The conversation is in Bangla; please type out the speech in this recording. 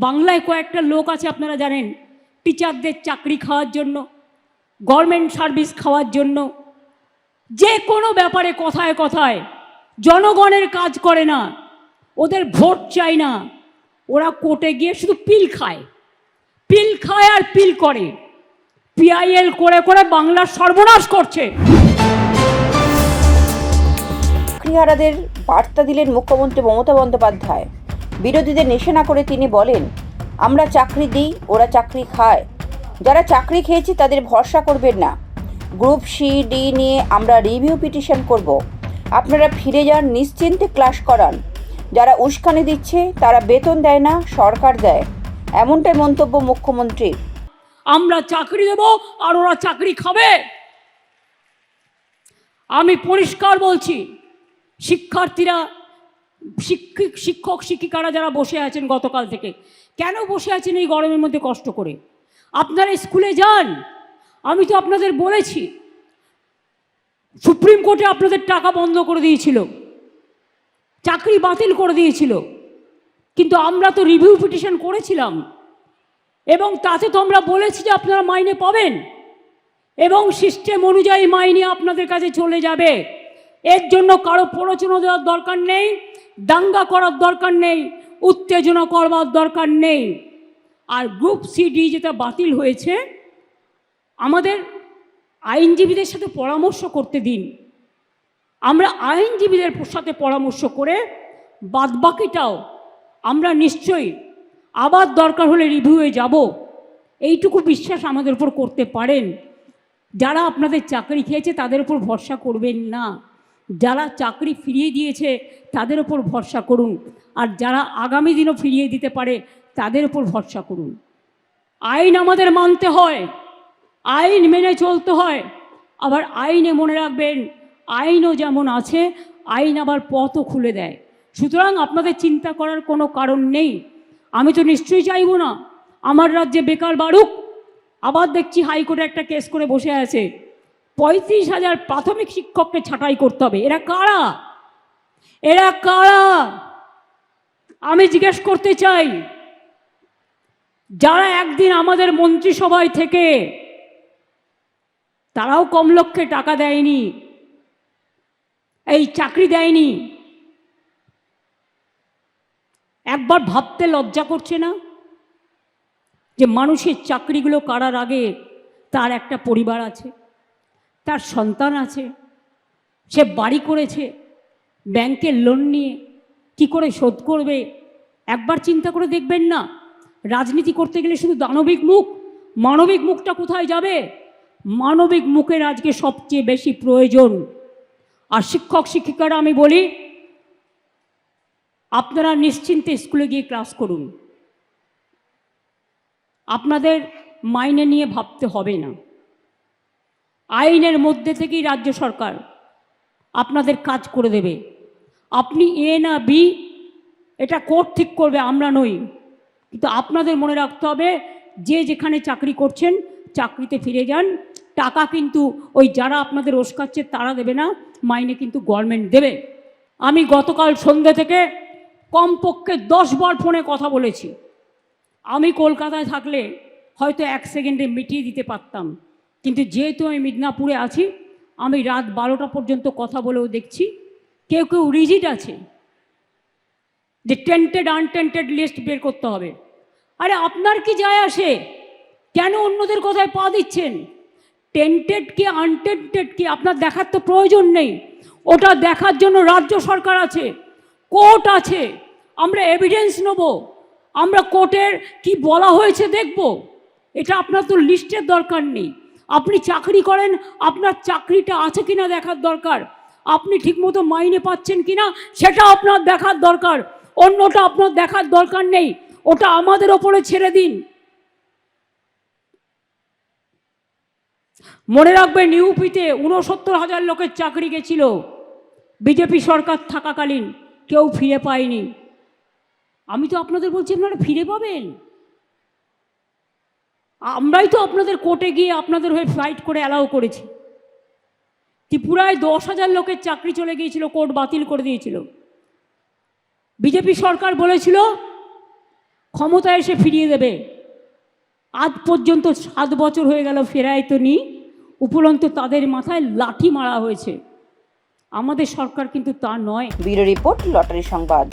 বাংলায় কয়েকটা লোক আছে আপনারা জানেন, টিচারদের চাকরি খাওয়ার জন্য, গভর্নমেন্ট সার্ভিস খাওয়ার জন্য, যে কোনো ব্যাপারে কথায় কথায় জনগণের কাজ করে না, ওদের ভোট চাই না, ওরা কোর্টে গিয়ে শুধু পিল খায় আর পিল করে, পিআইএল করে করে বাংলার সর্বনাশ করছে। চাকরিহারাদের বার্তা দিলেন মুখ্যমন্ত্রী মমতা বন্দ্যোপাধ্যায়। বিরোধীদের নিশানা করে তিনি বলেন, আমরা চাকরি দিই, ওরা চাকরি খায়। যারা চাকরি খেয়েছে তাদের ভরসা করবেন না। গ্রুপ সি ডি নিয়ে আমরা রিভিউ পিটিশন করব। আপনারা ফিরে যান, নিশ্চিন্তে ক্লাস করান। যারা উস্কানি দিচ্ছে তারা বেতন দেয় না, সরকার দেয়। এমনটাই মন্তব্য মুখ্যমন্ত্রীর। আমরা চাকরি দেব আর ওরা চাকরি খাবে। আমি পরিষ্কার বলছি, শিক্ষার্থীরা, শিক্ষক শিক্ষিকারা যারা বসে আছেন গতকাল থেকে, কেন বসে আছেন এই গরমের মধ্যে কষ্ট করে? আপনারা স্কুলে যান। আমি তো আপনাদের বলেছি, সুপ্রিম কোর্টে আপনাদের টাকা বন্ধ করে দিয়েছিল, চাকরি বাতিল করে দিয়েছিল, কিন্তু আমরা তো রিভিউ পিটিশন করেছিলাম এবং তাতে তো আমরা বলেছি যে আপনারা মাইনে পাবেন এবং সিস্টেম অনুযায়ী মাইনে আপনাদের কাছে চলে যাবে। এর জন্য কারো প্ররোচনা দেওয়ার দরকার নেই, দাঙ্গা করার দরকার নেই, উত্তেজনা করবার দরকার নেই। আর গ্রুপ সিডি যেটা বাতিল হয়েছে, আমাদের আইনজীবীদের সাথে পরামর্শ করতে দিন। আমরা আইনজীবীদের সাথে পরামর্শ করে বাদবাকিটাও আমরা নিশ্চয়ই আবার দরকার হলে রিভিউয়ে যাব, এইটুকু বিশ্বাস আমাদের উপর করতে পারেন। যারা আপনাদের চাকরি খেয়েছে তাদের উপর ভরসা করবেন না, যারা চাকরি ফিরিয়ে দিয়েছে তাদের উপর ভরসা করুন, আর যারা আগামী দিনও ফিরিয়ে দিতে পারে তাদের উপর ভরসা করুন। আইন আমাদের মানতে হয়, আইন মেনে চলতে হয়, আবার আইনে মনে রাখবেন আইনও যেমন আছে, আইন আবার পথও খুলে দেয়। সুতরাং আপনাদের চিন্তা করার কোনো কারণ নেই। আমি তো নিশ্চয়ই চাইব না আমার রাজ্যে বেকার বাড়ুক। আবার দেখছি হাইকোর্টে একটা কেস করে বসে আছে, 35,000 প্রাথমিক শিক্ষককে ছাঁটাই করতে হবে। এরা কারা? এরা কারা? আমি জিজ্ঞেস করতে চাই, যারা একদিন আমাদের মন্ত্রিসভায় থেকে তারাও কম লক্ষ্যে টাকা দেয়নি, এই চাকরি দেয়নি, একবার ভাবতে লজ্জা করছে না যে মানুষের চাকরিগুলো করার আগে তার একটা পরিবার আছে, তার সন্তান আছে, সে বাড়ি করেছে, ব্যাংকের লোন নিয়ে কি করে শোধ করবে? একবার চিন্তা করে দেখবেন না? রাজনীতি করতে গেলে শুধু দানবিক মুখ, মানবিক মুখটা কোথায় যাবে? মানবিক মুখের আজকে সবচেয়ে বেশি প্রয়োজন। আর শিক্ষক শিক্ষিকারা আমি বলি, আপনারা নিশ্চিন্তে স্কুলে গিয়ে ক্লাস করুন, আপনাদের মাইনে নিয়ে ভাবতে হবে না। আইনের মধ্যে থেকেই রাজ্য সরকার আপনাদের কাজ করে দেবে। আপনি এ না বি এটা কোর্ট ঠিক করবে, আমরা নই। কিন্তু আপনাদের মনে রাখতে হবে, যে যেখানে চাকরি করছেন চাকরিতে ফিরে যান। টাকা কিন্তু ওই যারা আপনাদের ওস্কাচ্ছে তারা দেবে না, মাইনে কিন্তু গভর্নমেন্ট দেবে। আমি গতকাল সন্ধ্যে থেকে কমপক্ষে 10 বার ফোনে কথা বলেছি। আমি কলকাতায় থাকলে হয়তো 1 সেকেন্ডে মিটিয়ে দিতে পারতাম, কিন্তু যেহেতু আমি মিদনাপুরে আছি, আমি রাত 12টা পর্যন্ত কথা বলেও দেখছি কেউ কেউ রিজিড আছে যে টেন্টেড আনটেন্টেড লিস্ট বের করতে হবে। আরে আপনার কি যায় আসে? কেন অন্যদের কথায় পা দিচ্ছেন? টেন্টেড কি আনটেন্টেড কি আপনার দেখার তো প্রয়োজন নেই। ওটা দেখার জন্য রাজ্য সরকার আছে, কোর্ট আছে। আমরা এভিডেন্স নেব, আমরা কোর্টের কি বলা হয়েছে দেখব। এটা আপনার তো লিস্টের দরকার নেই। আপনি চাকরি করেন, আপনার চাকরিটা আছে কিনা দেখার দরকার, আপনি ঠিকমতো মাইনে পাচ্ছেন কিনা সেটা আপনার দেখার দরকার। অন্যটা আপনার দেখার দরকার নেই, ওটা আমাদের ওপরে ছেড়ে দিন। মনে রাখবেন, ইউপিতে 69,000 লোকের চাকরি গেছিল বিজেপি সরকার থাকাকালীন, কেউ ফিরে পায়নি। আমি তো আপনাদের বলছি আপনারা ফিরে পাবেন। আমরাই তো আপনাদের কোর্টে গিয়ে আপনাদের হয়ে ফাইট করে অ্যালাউ করেছি। ত্রিপুরায় 10,000 লোকের চাকরি চলে গিয়েছিল, কোর্ট বাতিল করে দিয়েছিল। বিজেপি সরকার বলেছিল ক্ষমতায় এসে ফিরিয়ে দেবে। আজ পর্যন্ত 7 বছর হয়ে গেল, ফেরায় তো নি, উপরন্তু তাদের মাথায় লাঠি মারা হয়েছে। আমাদের সরকার কিন্তু তা নয়। ব্যুরো রিপোর্ট, লটারি সংবাদ।